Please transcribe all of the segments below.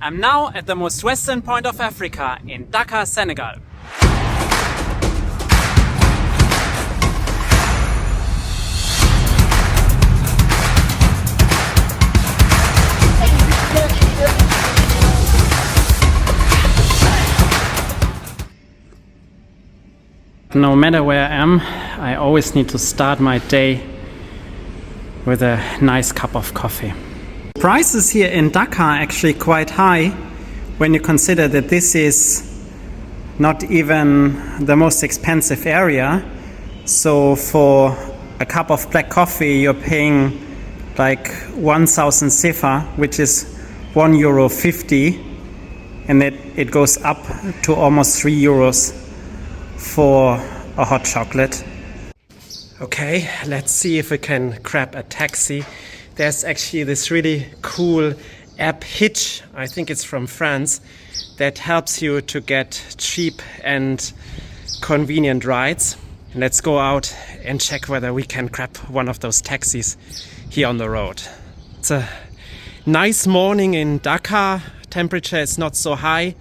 I'm now at the most western point of Africa in Dakar, Senegal. No matter where I am, I always need to start my day with a nice cup of coffee. Prices here in Dakar are actually quite high when you consider that this is not even the most expensive area. So for a cup of black coffee you're paying like 1,000 sefa, which is €1.50, and it goes up to almost €3 for a hot chocolate. Okay, let's see if we can grab a taxi. There's actually this really cool app, Hitch, I think it's from France, that helps you to get cheap and convenient rides. Let's go out and check whether we can grab one of those taxis here on the road. It's a nice morning in Dakar. Temperature is not so high,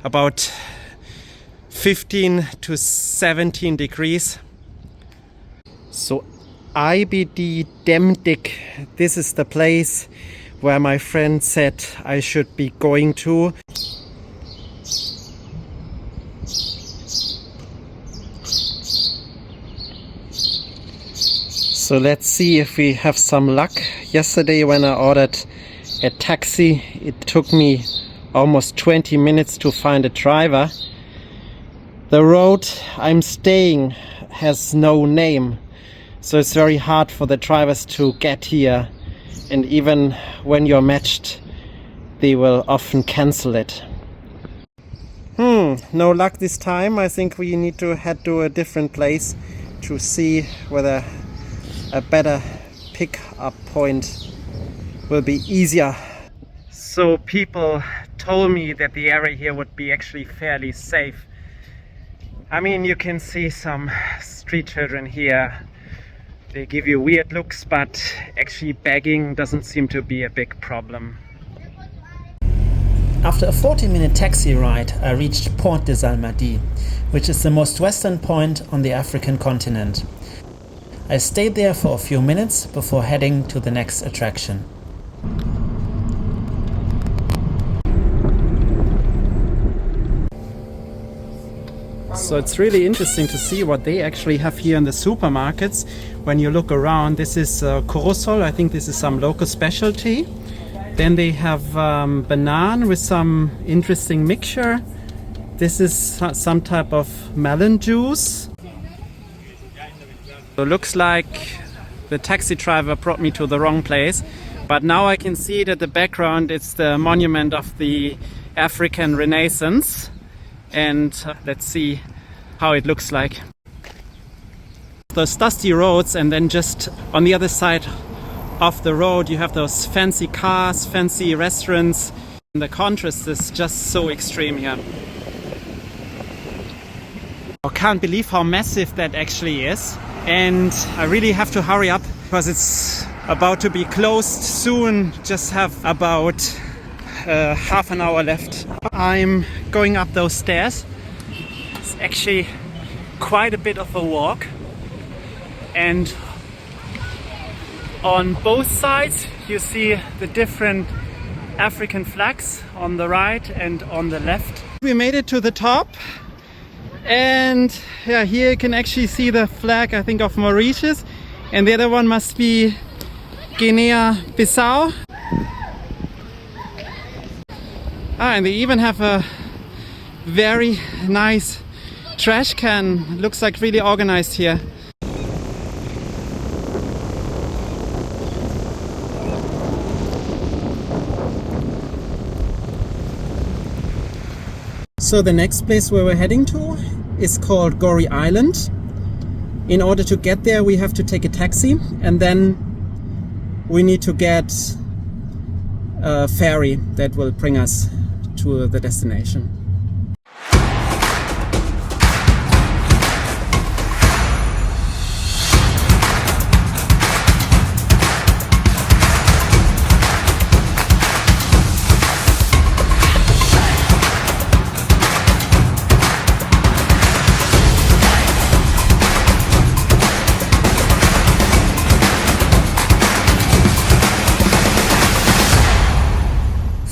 about 15 to 17 degrees. So IBD Demdik, this is the place where my friend said I should be going to. So let's see if we have some luck. Yesterday when I ordered a taxi, it took me almost 20 minutes to find a driver. The road I'm staying has no name, so it's very hard for the drivers to get here, and even when you're matched they will often cancel it. No luck this time. I think we need to head to a different place to see whether a better pick-up point will be easier. So people told me that the area here would be actually fairly safe. I mean, you can see some street children here. They give you weird looks, but actually begging doesn't seem to be a big problem. After a 40-minute taxi ride, I reached Port des Almadies, which is the most western point on the African continent. I stayed there for a few minutes before heading to the next attraction. So it's really interesting to see what they actually have here in the supermarkets. When you look around, this is korosol. I think this is some local specialty. Then they have banana with some interesting mixture. This is some type of melon juice. So it looks like the taxi driver brought me to the wrong place. But now I can see that the background is the monument of the African Renaissance. And let's see how it looks like. Those dusty roads, and then just on the other side of the road you have those fancy cars, fancy restaurants. And the contrast is just so extreme here. I can't believe how massive that actually is, and I really have to hurry up because it's about to be closed soon. Just have about half an hour left. I'm going up those stairs. It's actually quite a bit of a walk, and on both sides you see the different African flags on the right and on the left. We made it to the top, and yeah, here you can actually see the flag, I think, of Mauritius, and the other one must be Guinea-Bissau. And they even have a very nice trash can. Looks like really organized here. So the next place where we're heading to is called Gorée Island. In order to get there we have to take a taxi, and then we need to get a ferry that will bring us to the destination.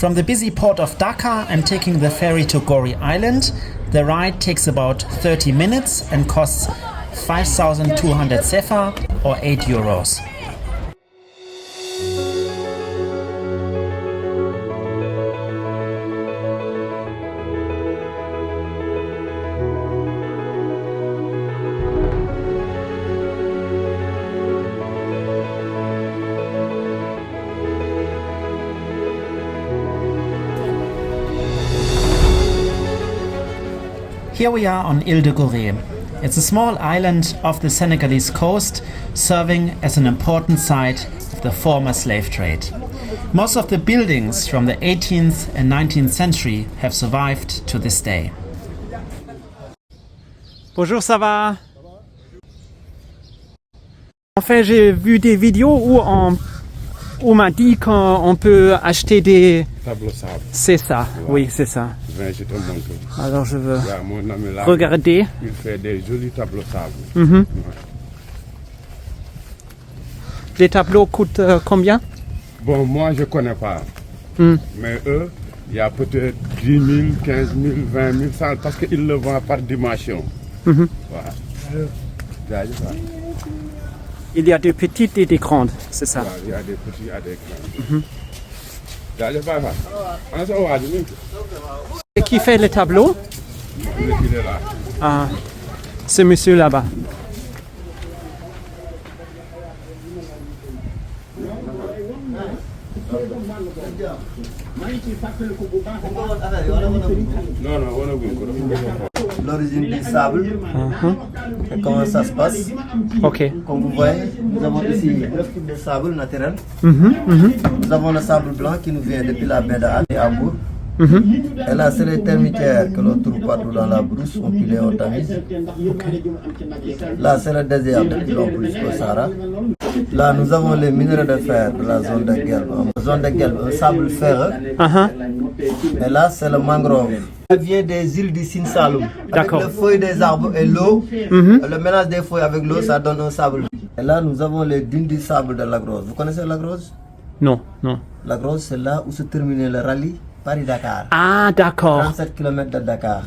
From the busy port of Dakar, I'm taking the ferry to Gorée Island. The ride takes about 30 minutes and costs 5,200 sefa or 8 euros. Here we are on Île de Gorée. It's a small island off the Senegalese coast, serving as an important site of the former slave trade. Most of the buildings from the 18th and 19th century have survived to this day. Bonjour, ça va? En fait, j'ai vu des vidéos où on m'a dit qu'on peut acheter des... Tableau sable. C'est ça, Ouais. oui, c'est ça. Viens, je te montre. Alors je veux Là, mon ami là, regarder. il fait des jolis tableaux sable. Mhm. Les tableaux coûtent combien? Bon, moi, je connais pas. Hmm. Mais eux, il y a peut-être 10 000, 15 000, 20 000, ça, parce qu'ils le vendent par dimension. Mhm. Voilà. Jaajëf waay. Il y a des petites et des grandes, c'est ça. Waaw, il y a des petits, il y a des grands. Jaajëf waay waay. Ana sa waa ji nu mu tudd? Et qui fait les tableaux? Il est là. Ah, ce monsieur là-bas. Non, non, wanaguñ ko dafa L'origine du sable et comment ça se passe. Ok. Comme vous voyez, nous avons ici 9 types de sable naturel. Nous avons le sable blanc qui nous vient depuis la baie d'Al et Amour. Et là, c'est les termitières que l'on trouve partout dans la brousse, on pilait, on tamise. Là, c'est le désert depuis l'Ombre jusqu'au Sahara. Là, nous avons les minerais de fer de la zone de Guelbe. Zone de Guelbe, un sable ferreux. Et là, c'est le mangrove. Ça vient des îles du Sine Saloum. Avec D'accord. les feuilles des arbres et l'eau, le mélange des feuilles avec l'eau, ça donne un sable. Et là, nous avons les dunes du sable de Lagrose. Vous connaissez Lagrose? Non, non. Lagrose, c'est là où se terminait le rallye Paris-Dakar. Ah, d'accord. 37 km de Dakar.